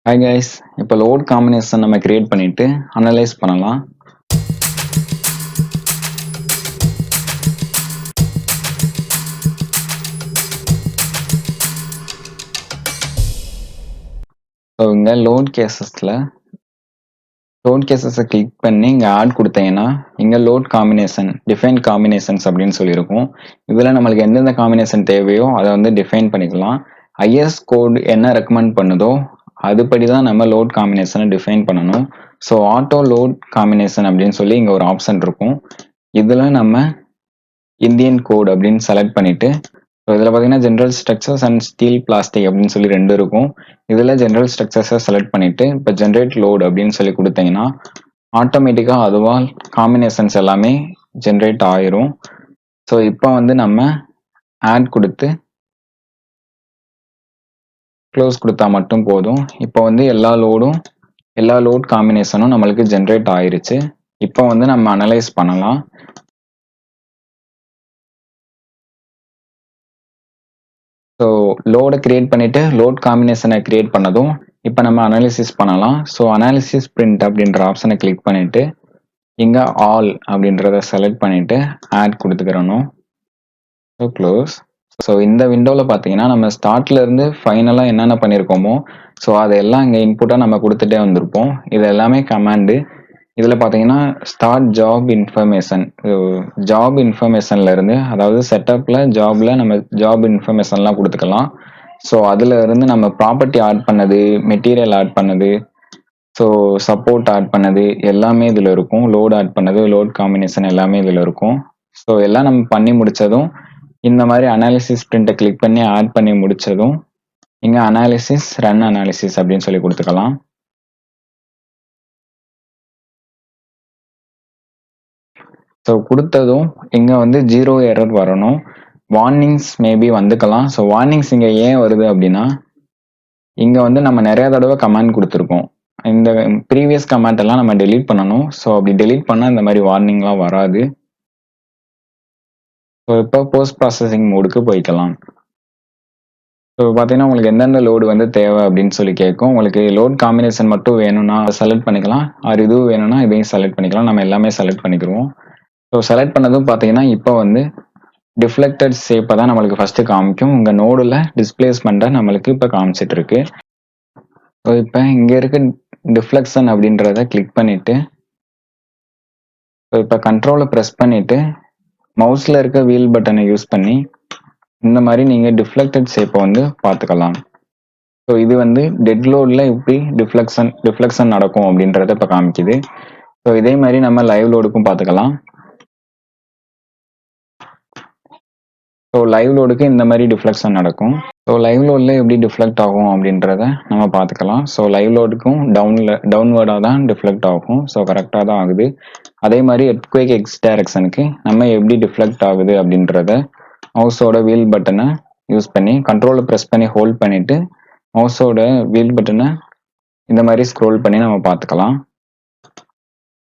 Hi guys, இப்போ load combination நம்ம create பண்ணிட்டு அனலைஸ் பண்ணலாம். ஸோ இங்கே லோட் கேசஸை கிளிக் பண்ணி இங்கே ஆட் கொடுத்தீங்கன்னா இங்கே லோட் காம்பினேஷன் டிஃபைன் காம்பினேஷன்ஸ் அப்படின்னு சொல்லியிருக்கும். இதில் நம்மளுக்கு எந்தெந்த காம்பினேஷன் தேவையோ அதை வந்து டிஃபைன் பண்ணிக்கலாம். ஐஎஸ் கோட் என்ன ரெக்கமெண்ட் பண்ணுதோ அதுபடி தான் நம்ம லோட் காம்பினேஷனை டிஃபைன் பண்ணணும். ஸோ ஆட்டோ லோட் காம்பினேஷன் அப்படின்னு சொல்லி இங்கே ஒரு ஆப்ஷன் இருக்கும். இதில் நம்ம இந்தியன் கோட் அப்படின்னு செலக்ட் பண்ணிட்டு இதில் பார்த்தீங்கன்னா general structures and Steeles plastic அப்படின்னு சொல்லி ரெண்டு இருக்கும். இதில் ஜென்ரல் ஸ்ட்ரக்சர்ஸை செலக்ட் பண்ணிட்டு இப்போ ஜென்ரேட் லோட் அப்படின்னு சொல்லி கொடுத்தீங்கன்னா ஆட்டோமேட்டிக்காக அதுவாக காம்பினேஷன்ஸ் எல்லாமே ஜென்ரேட் ஆயிரும். ஸோ இப்போ வந்து நம்ம ஆட் கொடுத்து க்ளோஸ் கொடுத்தா மட்டும் போதும். இப்போ வந்து எல்லா லோட் காம்பினேஷனும் நம்மளுக்கு ஜென்ரேட் ஆயிருச்சு. இப்போ வந்து நம்ம அனலைஸ் பண்ணலாம். ஸோ லோடை கிரியேட் பண்ணிட்டு லோட் காம்பினேஷனை கிரியேட் பண்ணதும் இப்போ நம்ம அனாலிசிஸ் பண்ணலாம். ஸோ அனாலிசிஸ் பிரிண்ட் அப்படின்ற ஆப்ஷனை கிளிக் பண்ணிட்டு இங்கே ஆல் அப்படின்றத செலக்ட் பண்ணிட்டு ஆட் கொடுத்துக்கிறணும். So close. ஸோ இந்த விண்டோவில் பார்த்தீங்கன்னா நம்ம ஸ்டார்ட்ல இருந்து ஃபைனலாக என்னென்ன பண்ணியிருக்கோமோ ஸோ அதெல்லாம் இங்கே இன்புட்டாக நம்ம கொடுத்துட்டே வந்திருப்போம். இது எல்லாமே கமாண்டு. இதில் பார்த்தீங்கன்னா ஸ்டார்ட் ஜாப் இன்ஃபர்மேஷன்ல இருந்து, அதாவது செட்டப்பில் ஜாப்ல நம்ம ஜாப் இன்ஃபர்மேஷன்லாம் கொடுத்துக்கலாம். ஸோ அதில் இருந்து நம்ம ப்ராப்பர்ட்டி ஆட் பண்ணது, மெட்டீரியல் ஆட் பண்ணது, ஸோ சப்போர்ட் ஆட் பண்ணது எல்லாமே இதில் இருக்கும். லோட் ஆட் பண்ணது, லோட் காம்பினேஷன் எல்லாமே இதில் இருக்கும். ஸோ எல்லாம் நம்ம பண்ணி முடித்ததும் இந்த மாதிரி அனாலிசிஸ் பிரிண்ட்டை கிளிக் பண்ணி ஆட் பண்ணி முடித்ததும் இங்கே அனாலிசிஸ் ரன் அனாலிசிஸ் அப்படின்னு சொல்லி கொடுத்துக்கலாம். ஸோ கொடுத்ததும் இங்கே வந்து 0 எரர் வரணும். வார்னிங்ஸ் மேபி வந்துக்கலாம். ஸோ வார்னிங்ஸ் இங்கே ஏன் வருது அப்படின்னா இங்கே வந்து நம்ம நிறைய தடவை கமாண்ட் கொடுத்துருக்கோம். இந்த ப்ரீவியஸ் கமாண்ட் எல்லாம் நம்ம டெலீட் பண்ணணும். ஸோ அப்படி டெலீட் பண்ணால் இந்த மாதிரி வார்னிங்லாம் வராது. ஸோ இப்போ போஸ்ட் ப்ராசஸிங் மோடுக்கு போய்க்கலாம். ஸோ பார்த்தீங்கன்னா உங்களுக்கு எந்தெந்த லோடு வந்து தேவை அப்படின்னு சொல்லி கேட்கும். உங்களுக்கு லோட் காம்பினேஷன் மட்டும் வேணும்னா செலக்ட் பண்ணிக்கலாம். அது இதுவும் வேணும்னா இதையும் செலக்ட் பண்ணிக்கலாம். நம்ம எல்லாமே செலக்ட் பண்ணிக்கிறோம். ஸோ செலக்ட் பண்ணதும் பார்த்தீங்கன்னா இப்போ வந்து டிஃப்ளெக்டட் ஷேப்பை தான் நம்மளுக்கு ஃபர்ஸ்ட் காமிக்கும். உங்கள் நோடில் டிஸ்பிளேஸ்மெண்ட்டை நம்மளுக்கு இப்போ காமிச்சிட்டு இருக்கு. ஸோ இப்போ இங்கே இருக்க டிஃப்ளெக்ஷன் அப்படின்றத கிளிக் பண்ணிட்டு ஸோ இப்போ கண்ட்ரோலை ப்ரெஸ் பண்ணிட்டு மவுஸில் இருக்க வீல் பட்டனை யூஸ் பண்ணி இந்த மாதிரி நீங்கள் டிஃப்ளெக்டட் ஷேப்பை வந்து பார்த்துக்கலாம். ஸோ இது வந்து டெட் லோடில் இப்படி டிஃப்ளெக்ஷன் நடக்கும் அப்படின்றத இப்போ காமிக்குது. ஸோ இதே மாதிரி நம்ம லைவ் லோடுக்கும் பார்த்துக்கலாம். ஸோ லைவ் லோடுக்கு இந்த மாதிரி டிஃப்ளெக்ஷன் நடக்கும். ஸோ லைவ் லோடில் எப்படி டிஃப்ளெக்ட் ஆகும் அப்படின்றத நம்ம பார்த்துக்கலாம். ஸோ லைவ் லோடுக்கும் டவுன்வேர்டாக தான் டிஃப்ளெக்ட் ஆகும். ஸோ கரெக்டாக தான் ஆகுது. அதே மாதிரி எர்த்குவேக் எக்ஸ் டைரக்ஷனுக்கு நம்ம எப்படி டிஃப்ளெக்ட் ஆகுது அப்படின்றத மவுஸோட வீல் பட்டனை யூஸ் பண்ணி கண்ட்ரோலை ப்ரெஸ் பண்ணி ஹோல்ட் பண்ணிட்டு மவுஸோட வீல் பட்டனை இந்த மாதிரி ஸ்க்ரோல் பண்ணி நம்ம பார்த்துக்கலாம்.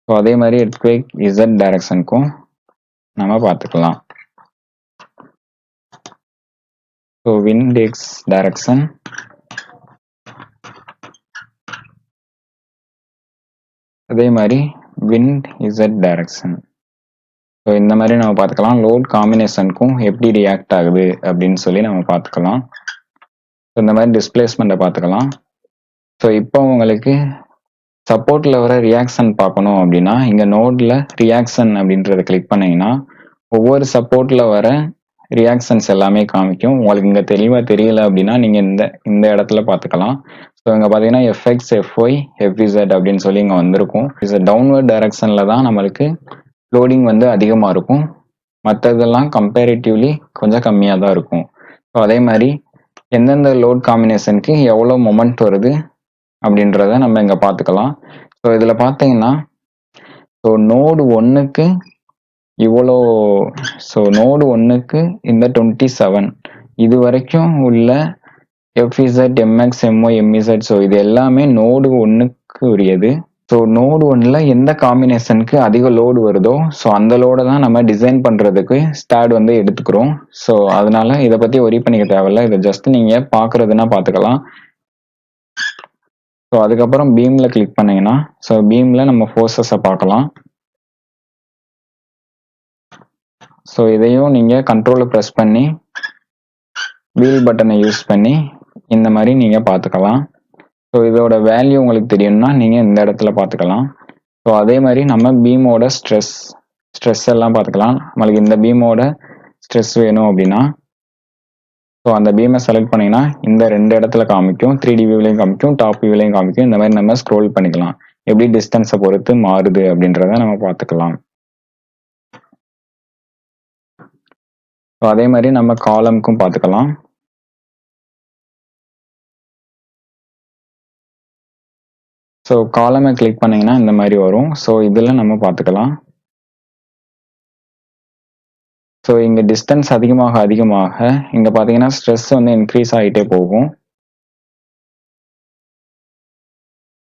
ஸோ அதே மாதிரி எர்த்குவேக் இசட் டைரக்ஷனுக்கும் நம்ம பார்த்துக்கலாம். ஸோ விண்ட் எக்ஸ் டைரக்ஷன், அதே மாதிரி விண்ட் இசட் டைரக்ஷன். ஸோ இந்த மாதிரி நம்ம பார்த்துக்கலாம். லோட் காம்பினேஷனுக்கும் எப்படி ரியாக்ட் ஆகுது அப்படின்னு சொல்லி நம்ம பார்த்துக்கலாம். ஸோ இந்த மாதிரி டிஸ்பிளேஸ்மெண்ட்டை பார்த்துக்கலாம். ஸோ இப்போ உங்களுக்கு சப்போர்ட்டில் வர ரியாக்ஷன் பார்க்கணும் அப்படின்னா இங்கே நோடில் ரியாக்ஷன் அப்படின்றத கிளிக் பண்ணிங்கன்னா ஒவ்வொரு சப்போர்ட்டில் வர ரியாக்ஷன்ஸ் எல்லாமே காமிக்கும். உங்களுக்கு இங்கே தெளிவாக தெரியல அப்படின்னா நீங்கள் இந்த இடத்துல பார்த்துக்கலாம். ஸோ இங்கே பார்த்தீங்கன்னா எஃப்எக்ஸ், எஃப்ஒய், எஃப்இசட் அப்படின்னு சொல்லி இங்கே வந்திருக்கும். டவுன்வர்ட் டைரக்ஷனில் தான் நம்மளுக்கு லோடிங் வந்து அதிகமாக இருக்கும். மற்றதெல்லாம் கம்பேரிட்டிவ்லி கொஞ்சம் கம்மியாக தான் இருக்கும். ஸோ அதே மாதிரி எந்தெந்த லோட் காம்பினேஷனுக்கு எவ்வளோ மொமெண்ட் வருது அப்படின்றத நம்ம இங்கே பார்த்துக்கலாம். ஸோ இதில் பார்த்தீங்கன்னா ஸோ நோடு 1க்கு இவ்வளோ, ஸோ நோடு 1க்கு இந்த 27 இது வரைக்கும் உள்ள FZ, MX, MY, MZ, so இது எல்லாமே நோடு 1க்கு உரியது. ஸோ நோடு 1ல எந்த காம்பினேஷனுக்கு அதிக லோடு வருதோ ஸோ அந்த லோடை தான் நம்ம டிசைன் பண்ணுறதுக்கு ஸ்டாட் வந்து எடுத்துக்கிறோம். ஸோ அதனால இதை பற்றி ஒரி பண்ணிக்க தேவையில்ல. இதை ஜஸ்ட் நீங்கள் பார்க்குறதுனா பார்த்துக்கலாம். ஸோ அதுக்கப்புறம் பீமில் கிளிக் பண்ணிங்கன்னா ஸோ பீமில் நம்ம ஃபோர்ஸஸை பார்க்கலாம். ஸோ இதையும் நீங்கள் கண்ட்ரோலை ப்ரெஸ் பண்ணி வீல் பட்டனை யூஸ் பண்ணி இந்த மாதிரி நீங்கள் பார்த்துக்கலாம். ஸோ இதோட வேல்யூ உங்களுக்கு தெரியும்னா நீங்கள் இந்த இடத்துல பார்த்துக்கலாம். ஸோ அதே மாதிரி நம்ம பீமோட ஸ்ட்ரெஸ் எல்லாம் பார்த்துக்கலாம். நம்மளுக்கு இந்த பீமோட ஸ்ட்ரெஸ் வேணும் அப்படின்னா ஸோ அந்த பீமை செலக்ட் பண்ணிங்கன்னா இந்த 2 இடத்துல காமிக்கும். 3D வியூலையும் காமிக்கும், டாப் வியூலையும் காமிக்கும். இந்த மாதிரி நம்ம ஸ்க்ரோல் பண்ணிக்கலாம். எப்படி டிஸ்டன்ஸை பொறுத்து மாறுது அப்படின்றத நம்ம பார்த்துக்கலாம். ஸோ அதே மாதிரி நம்ம காலம்க்கும் பார்த்துக்கலாம். ஸோ காலமை கிளிக் பண்ணிங்கன்னா இந்த மாதிரி வரும். ஸோ இதில் நம்ம பார்த்துக்கலாம். ஸோ இங்கே டிஸ்டன்ஸ் அதிகமாக இங்கே பார்த்தீங்கன்னா ஸ்ட்ரெஸ் வந்து இன்க்ரீஸ் ஆகிட்டே போகும்.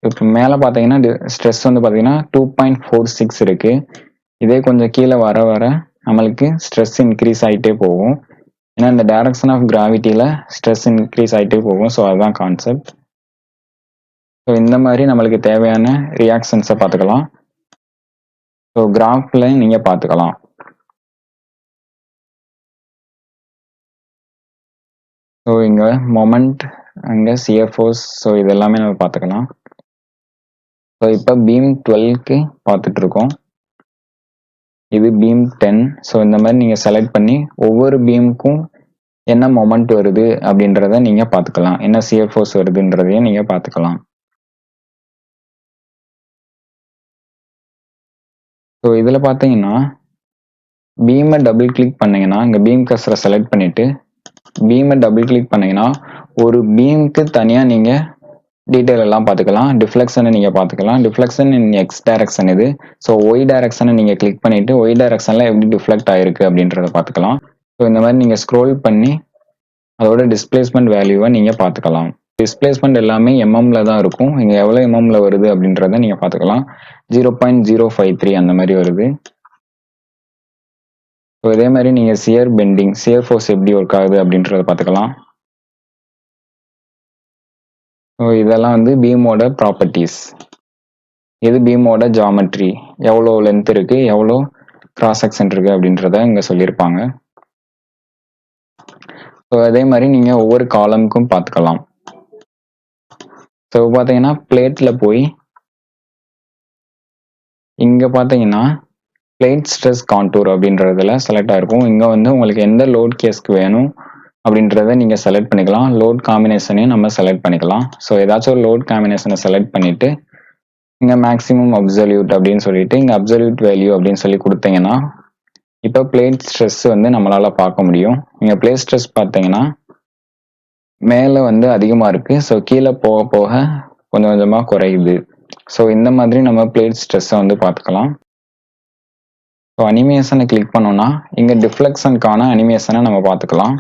இப்போ மேலே பார்த்தீங்கன்னா ஸ்ட்ரெஸ் வந்து பார்த்தீங்கன்னா 2.46 இருக்கு. இதே கொஞ்சம் கீழே வர வர நம்மளுக்கு ஸ்ட்ரெஸ் இன்க்ரீஸ் ஆகிட்டே போகும். ஏன்னா இந்த டைரக்ஷன் ஆஃப் கிராவிட்டியில் ஸ்ட்ரெஸ் இன்க்ரீஸ் ஆகிட்டே போகும். ஸோ அதுதான் கான்செப்ட். ஸோ இந்த மாதிரி நம்மளுக்கு தேவையான ரியாக்ஷன்ஸை பார்த்துக்கலாம். ஸோ கிராஃபில் நீங்கள் பார்த்துக்கலாம். ஸோ இங்கே மொமெண்ட், அங்கே சிஎஃப்ஓஸ், ஸோ இது எல்லாமே நம்ம பார்த்துக்கலாம். ஸோ இப்போ பீம் 12க்கு பார்த்துட்டு இருக்கோம். இது பீம் 10. ஸோ இந்த மாதிரி நீங்கள் செலக்ட் பண்ணி ஒவ்வொரு பீமுக்கும் என்ன மொமெண்ட் வருது அப்படின்றத நீங்கள் பார்த்துக்கலாம். என்ன சிஎஃப்ஓஸ் வருதுன்றதையும் நீங்கள் பார்த்துக்கலாம். ஸோ இதில் பார்த்தீங்கன்னா பீமை டபுள் கிளிக் பண்ணீங்கன்னா இங்கே பீம் கர்சரை செலக்ட் பண்ணிவிட்டு பீமை டபுள் கிளிக் பண்ணீங்கன்னா ஒரு பீமுக்கு தனியாக நீங்கள் டீட்டெயில் எல்லாம் பார்த்துக்கலாம். டிஃப்ளெக்ஷனை நீங்கள் பார்த்துக்கலாம். டிஃப்ளெக்ஷன் இன் எக்ஸ் டைரக்ஷன் இது. ஸோ ஒய் டைரக்ஷனை நீங்கள் கிளிக் பண்ணிவிட்டு ஒய் டைரக்ஷனில் எப்படி டிஃப்ளெக்ட் ஆகிருக்கு அப்படின்றத பார்த்துக்கலாம். ஸோ இந்த மாதிரி நீங்கள் ஸ்க்ரோல் பண்ணி அதோட டிஸ்பிளேஸ்மெண்ட் வேல்யூவை நீங்கள் பார்த்துக்கலாம். டிஸ்பிளேஸ்மெண்ட் எல்லாமே எம்எம்ல தான் இருக்கும். இங்கே எவ்வளோ எம்எம்ல வருது அப்படின்றத நீங்கள் பார்த்துக்கலாம். 0.053 அந்த மாதிரி வருது. ஸோ இதே மாதிரி நீங்கள் சியர் பெண்டிங், சியர் ஃபோர்ஸ் எப்படி ஒர்க் ஆகுது அப்படின்றத பார்த்துக்கலாம். ஸோ இதெல்லாம் வந்து பீமோட ப்ராப்பர்ட்டிஸ். இது பீமோட ஜாமெட்ரி, எவ்வளோ லென்த் இருக்கு, எவ்வளோ கிராஸ் செக்ஷன் இருக்கு அப்படின்றத இங்கே சொல்லியிருப்பாங்க. ஸோ அதே மாதிரி நீங்கள் ஒவ்வொரு காலமுக்கும் பார்த்துக்கலாம். ஸோ பார்த்தீங்கன்னா பிளேட்டில் போய் இங்கே பார்த்தீங்கன்னா பிளேட் ஸ்ட்ரெஸ் கான்டூர் அப்படின்றதுல செலக்ட் ஆகிருக்கும். இங்கே வந்து உங்களுக்கு எந்த லோட் கேஸ்க்கு வேணும் அப்படின்றத நீங்கள் செலக்ட் பண்ணிக்கலாம். லோட் காம்பினேஷனையும் நம்ம செலக்ட் பண்ணிக்கலாம். ஸோ ஏதாச்சும் ஒரு லோட் காம்பினேஷனை செலக்ட் பண்ணிவிட்டு இங்கே மேக்ஸிமம் அப்சல்யூட் அப்படின்னு சொல்லிட்டு இங்கே அப்சல்யூட் வேல்யூ அப்படின்னு சொல்லி கொடுத்தீங்கன்னா இப்போ பிளேட் ஸ்ட்ரெஸ் வந்து நம்மளால் பார்க்க முடியும். இங்கே பிளேட் ஸ்ட்ரெஸ் பார்த்தீங்கன்னா மேலே வந்து அதிகமாக இருக்குது. ஸோ கீழே போக போக கொஞ்சம் கொஞ்சமாக குறையுது. ஸோ இந்த மாதிரி நம்ம பிளேட் ஸ்ட்ரெஸ்ஸை வந்து பார்த்துக்கலாம். ஸோ அனிமேஷனை கிளிக் பண்ணோம்னா இங்கே டிஃப்ளெக்ஷனுக்கான அனிமேஷனை நம்ம பார்த்துக்கலாம்.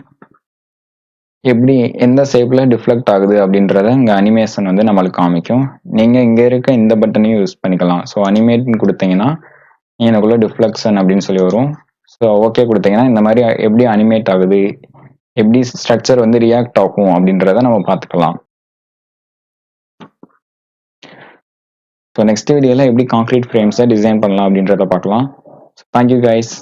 எப்படி எந்த ஷேப்பில் டிஃப்ளெக்ட் ஆகுது அப்படின்றத இங்கே அனிமேஷன் வந்து நம்மளுக்கு காமிக்கும். நீங்கள் இங்கே இருக்க இந்த பட்டனையும் யூஸ் பண்ணிக்கலாம். ஸோ அனிமேட்னு கொடுத்தீங்கன்னா எனக்குள்ள டிஃப்ளெக்ஷன் அப்படின்னு சொல்லி வரும். ஸோ ஓகே கொடுத்தீங்கன்னா இந்த மாதிரி எப்படி அனிமேட் ஆகுது, எப்படி ஸ்ட்ரக்சர் வந்து ரியாக்ட் ஆகும் அப்படின்றத நம்ம பார்த்துக்கலாம். ஸோ நெக்ஸ்ட் வீடியோவில் எப்படி கான்க்ரீட் ஃப்ரேம்ஸை டிசைன் பண்ணலாம் அப்படின்றத பார்க்கலாம். Thank you guys.